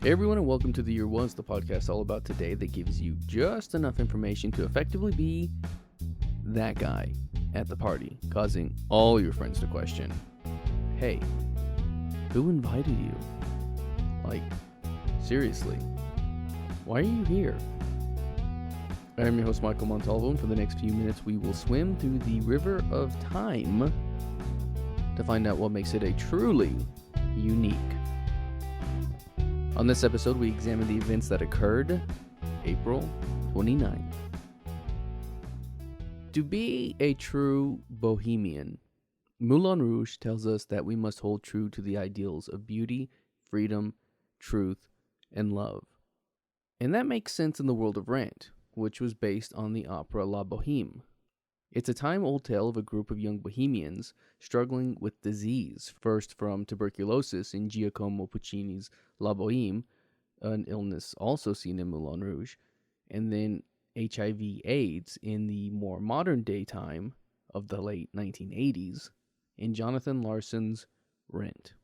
Hey everyone, and welcome to The Year Was, the podcast all about today that gives you just enough information to effectively be that guy at the party, causing all your friends to question, hey, who invited you? Like, seriously, why are you here? I'm your host, Michael Montalvo, and for the next few minutes we will swim through the river of time to find out what makes it a truly unique. On this episode, we examine the events that occurred April 29th. To be a true bohemian, Moulin Rouge tells us that we must hold true to the ideals of beauty, freedom, truth, and love. And that makes sense in the world of Rent, which was based on the opera La Boheme. It's a time-old tale of a group of young bohemians struggling with disease, first from tuberculosis in Giacomo Puccini's La Boheme, an illness also seen in Moulin Rouge, and then HIV/AIDS in the more modern-day time of the late 1980s in Jonathon Larson's Rent.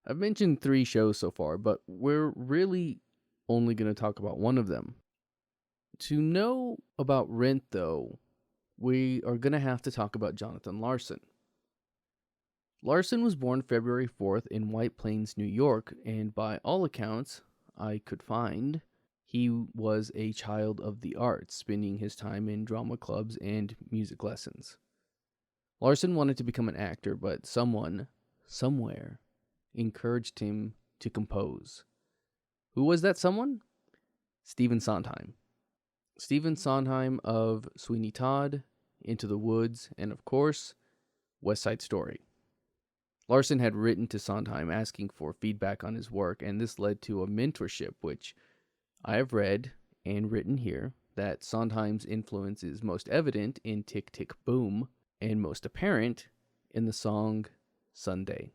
I've mentioned 3 shows so far, but we're really only going to talk about one of them. To know about Rent, though, we are going to have to talk about Jonathon Larson. Larson was born February 4th in White Plains, New York, and by all accounts I could find, he was a child of the arts, spending his time in drama clubs and music lessons. Larson wanted to become an actor, but someone, somewhere, encouraged him to compose. Who was that someone? Stephen Sondheim. Stephen Sondheim of Sweeney Todd, Into the Woods, and of course, West Side Story. Larson had written to Sondheim asking for feedback on his work, and this led to a mentorship, which I have read and written here, that Sondheim's influence is most evident in Tick, Tick, Boom, and most apparent in the song Sunday.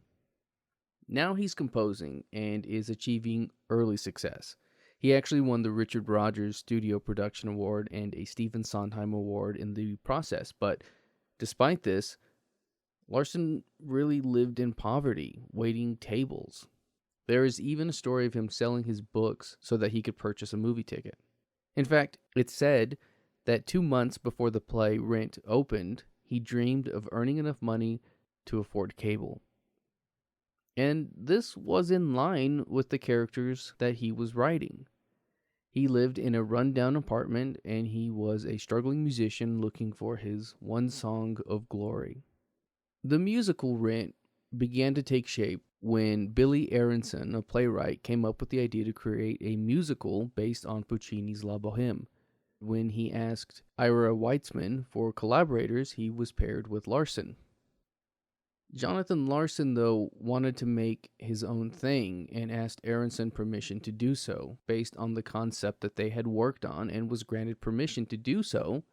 Now he's composing and is achieving early success. He actually won the Richard Rodgers Studio Production Award and a Stephen Sondheim Award in the process, but despite this, Larson really lived in poverty, waiting tables. There is even a story of him selling his books so that he could purchase a movie ticket. In fact, it's said that 2 months before the play Rent opened, he dreamed of earning enough money to afford cable. And this was in line with the characters that he was writing. He lived in a rundown apartment, and he was a struggling musician looking for his one song of glory. The musical Rent began to take shape when Billy Aronson, a playwright, came up with the idea to create a musical based on Puccini's La Boheme. When he asked Ira Weitzman for collaborators, he was paired with Larson. Jonathon Larson, though, wanted to make his own thing and asked Aronson permission to do so, based on the concept that they had worked on, and was granted permission to do so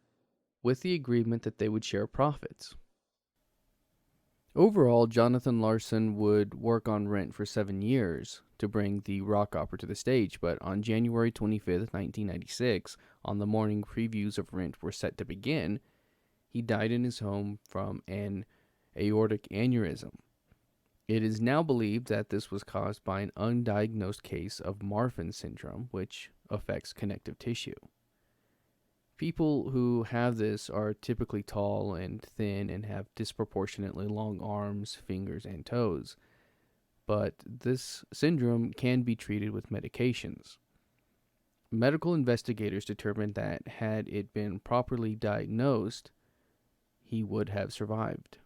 with the agreement that they would share profits. Overall, Jonathon Larson would work on Rent for 7 years to bring the rock opera to the stage, but on January 25th, 1996, on the morning previews of Rent were set to begin, he died in his home from an aortic aneurysm. It is now believed that this was caused by an undiagnosed case of Marfan syndrome, which affects connective tissue. People who have this are typically tall and thin and have disproportionately long arms, fingers, and toes. But this syndrome can be treated with medications. Medical investigators determined that had it been properly diagnosed, he would have survived.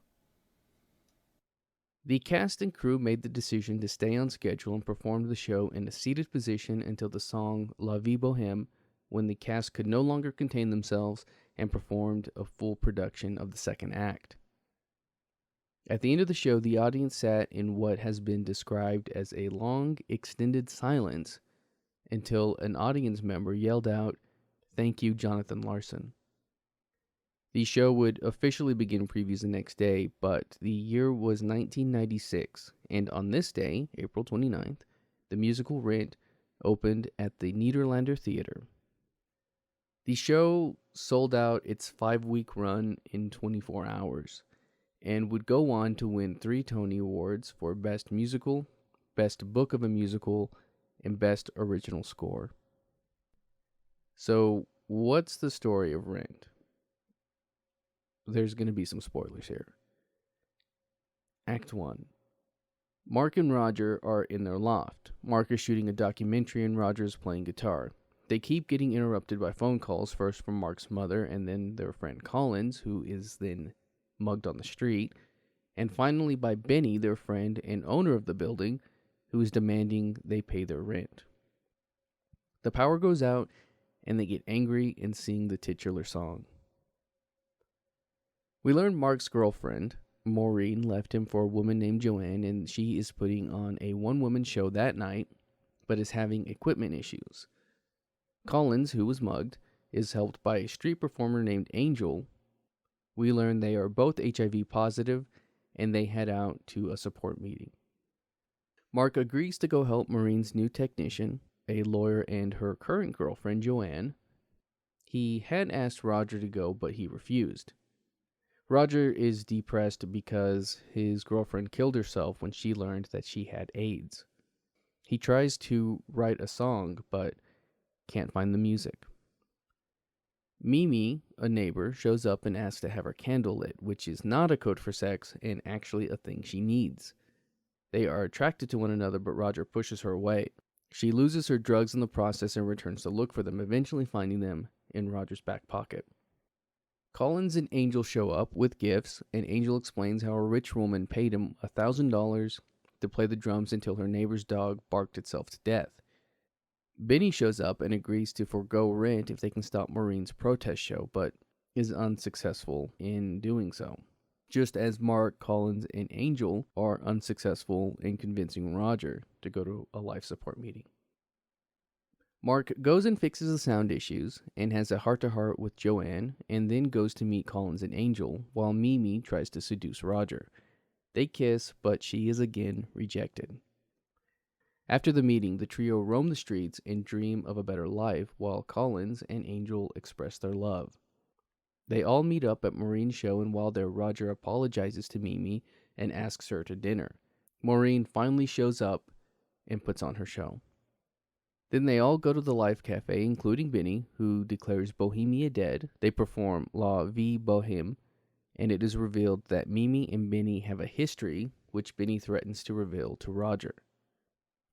The cast and crew made the decision to stay on schedule and performed the show in a seated position until the song La Vie Boheme, when the cast could no longer contain themselves and performed a full production of the second act. At the end of the show, the audience sat in what has been described as a long, extended silence until an audience member yelled out, "Thank you, Jonathon Larson." The show would officially begin previews the next day, but the year was 1996, and on this day, April 29th, the musical Rent opened at the Nederlander Theater. The show sold out its 5-week run in 24 hours, and would go on to win 3 Tony Awards for Best Musical, Best Book of a Musical, and Best Original Score. So, what's the story of Rent? There's going to be some spoilers here. Act 1. Mark and Roger are in their loft. Mark is shooting a documentary and Roger is playing guitar. They keep getting interrupted by phone calls, first from Mark's mother and then their friend Collins, who is then mugged on the street, and finally by Benny, their friend and owner of the building, who is demanding they pay their rent. The power goes out and they get angry and sing the titular song. We learn Mark's girlfriend, Maureen, left him for a woman named Joanne, and she is putting on a one-woman show that night, but is having equipment issues. Collins, who was mugged, is helped by a street performer named Angel. We learn they are both HIV positive, and they head out to a support meeting. Mark agrees to go help Maureen's new technician, a lawyer, and her current girlfriend, Joanne. He had asked Roger to go, but he refused. Roger is depressed because his girlfriend killed herself when she learned that she had AIDS. He tries to write a song, but can't find the music. Mimi, a neighbor, shows up and asks to have her candle lit, which is not a code for sex and actually a thing she needs. They are attracted to one another, but Roger pushes her away. She loses her drugs in the process and returns to look for them, eventually finding them in Roger's back pocket. Collins and Angel show up with gifts, and Angel explains how a rich woman paid him $1,000 to play the drums until her neighbor's dog barked itself to death. Benny shows up and agrees to forego rent if they can stop Maureen's protest show, but is unsuccessful in doing so. Just as Mark, Collins, and Angel are unsuccessful in convincing Roger to go to a life support meeting. Mark goes and fixes the sound issues and has a heart-to-heart with Joanne, and then goes to meet Collins and Angel, while Mimi tries to seduce Roger. They kiss, but she is again rejected. After the meeting, the trio roam the streets and dream of a better life, while Collins and Angel express their love. They all meet up at Maureen's show, and while there, Roger apologizes to Mimi and asks her to dinner. Maureen finally shows up and puts on her show. Then they all go to the Life Cafe, including Benny, who declares Bohemia dead. They perform La Vie Boheme, and it is revealed that Mimi and Benny have a history, which Benny threatens to reveal to Roger.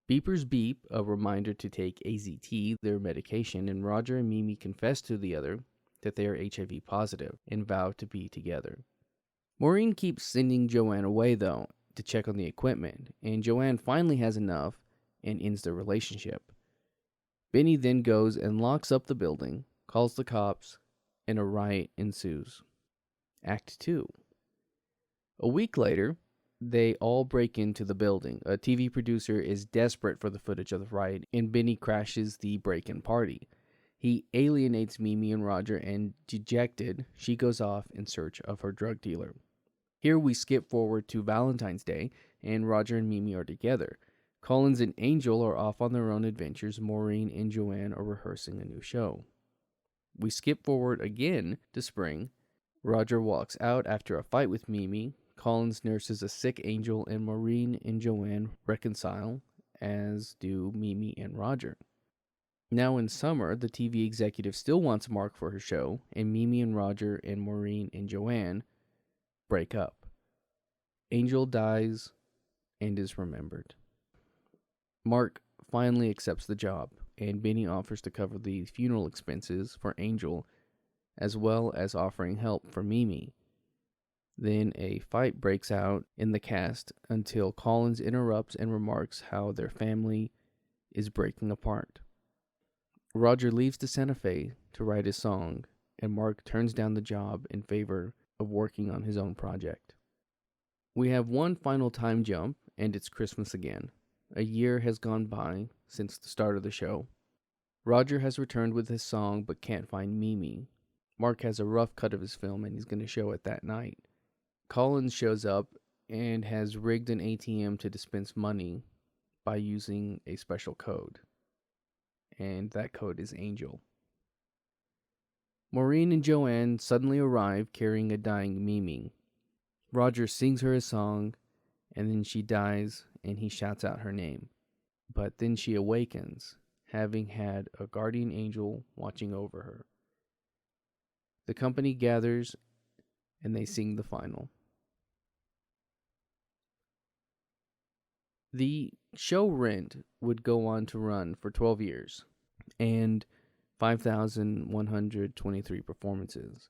Beepers beep, a reminder to take AZT, their medication, and Roger and Mimi confess to the other that they are HIV positive and vow to be together. Maureen keeps sending Joanne away, though, to check on the equipment, and Joanne finally has enough and ends their relationship. Benny then goes and locks up the building, calls the cops, and a riot ensues. Act 2. A week later, they all break into the building. A TV producer is desperate for the footage of the riot, and Benny crashes the break-in party. He alienates Mimi and Roger, and dejected, she goes off in search of her drug dealer. Here we skip forward to Valentine's Day, and Roger and Mimi are together. Collins and Angel are off on their own adventures. Maureen and Joanne are rehearsing a new show. We skip forward again to spring. Roger walks out after a fight with Mimi. Collins nurses a sick Angel, and Maureen and Joanne reconcile, as do Mimi and Roger. Now in summer, the TV executive still wants Mark for her show, and Mimi and Roger and Maureen and Joanne break up. Angel dies and is remembered. Mark finally accepts the job, and Benny offers to cover the funeral expenses for Angel, as well as offering help for Mimi. Then a fight breaks out in the cast until Collins interrupts and remarks how their family is breaking apart. Roger leaves to Santa Fe to write his song, and Mark turns down the job in favor of working on his own project. We have one final time jump, and it's Christmas again. A year has gone by since the start of the show. Roger has returned with his song but can't find Mimi. Mark has a rough cut of his film and he's going to show it that night. Collins shows up and has rigged an ATM to dispense money by using a special code. And that code is Angel. Maureen and Joanne suddenly arrive carrying a dying Mimi. Roger sings her a song, and then she dies, and he shouts out her name. but then she awakens, having had a guardian angel watching over her. The company gathers and they sing the final. The show Rent would go on to run for 12 years and 5,123 performances.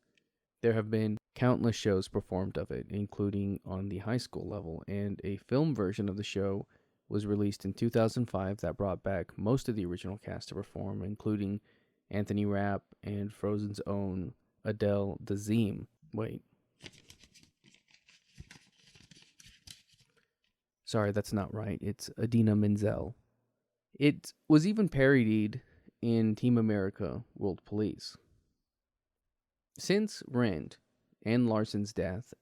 There have been countless shows performed of it, including on the high school level, and a film version of the show was released in 2005 that brought back most of the original cast to perform, including Anthony Rapp and Frozen's own Adele Dazeem. Wait. Sorry, that's not right. It's Idina Menzel. It was even parodied in Team America World Police. Since Rent and Larson's death,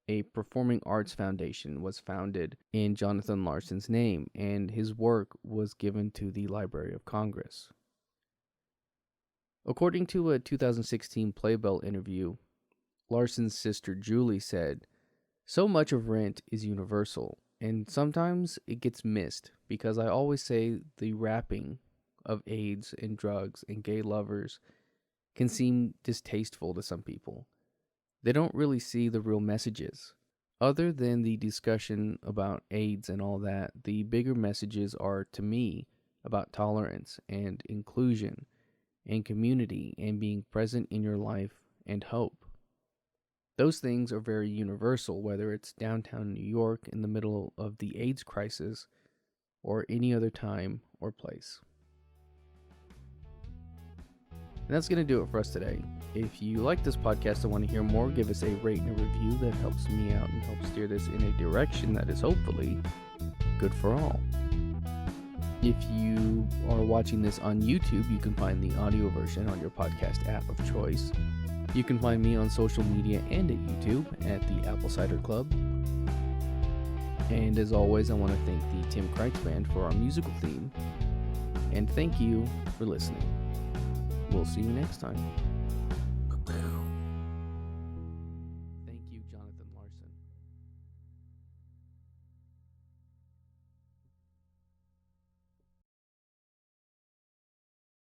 a performing arts foundation was founded in Jonathon Larson's name, and his work was given to the Library of Congress. According to a 2016 Playbill interview, Larson's sister Julie said, "So much of Rent is universal, and sometimes it gets missed because I always say the wrapping of AIDS and drugs and gay lovers can seem distasteful to some people. They don't really see the real messages. Other than the discussion about AIDS and all that, the bigger messages are, to me, about tolerance and inclusion and community and being present in your life and hope. Those things are very universal, whether it's downtown New York in the middle of the AIDS crisis or any other time or place." And that's going to do it for us today. If you like this podcast and want to hear more, give us a rate and a review. That helps me out and helps steer this in a direction that is hopefully good for all. If you are watching this on YouTube, you can find the audio version on your podcast app of choice. You can find me on social media and at YouTube at the Apple Cider Club. And as always, I want to thank the Tim Kreitz Band for our musical theme. And thank you for listening. We'll see you next time.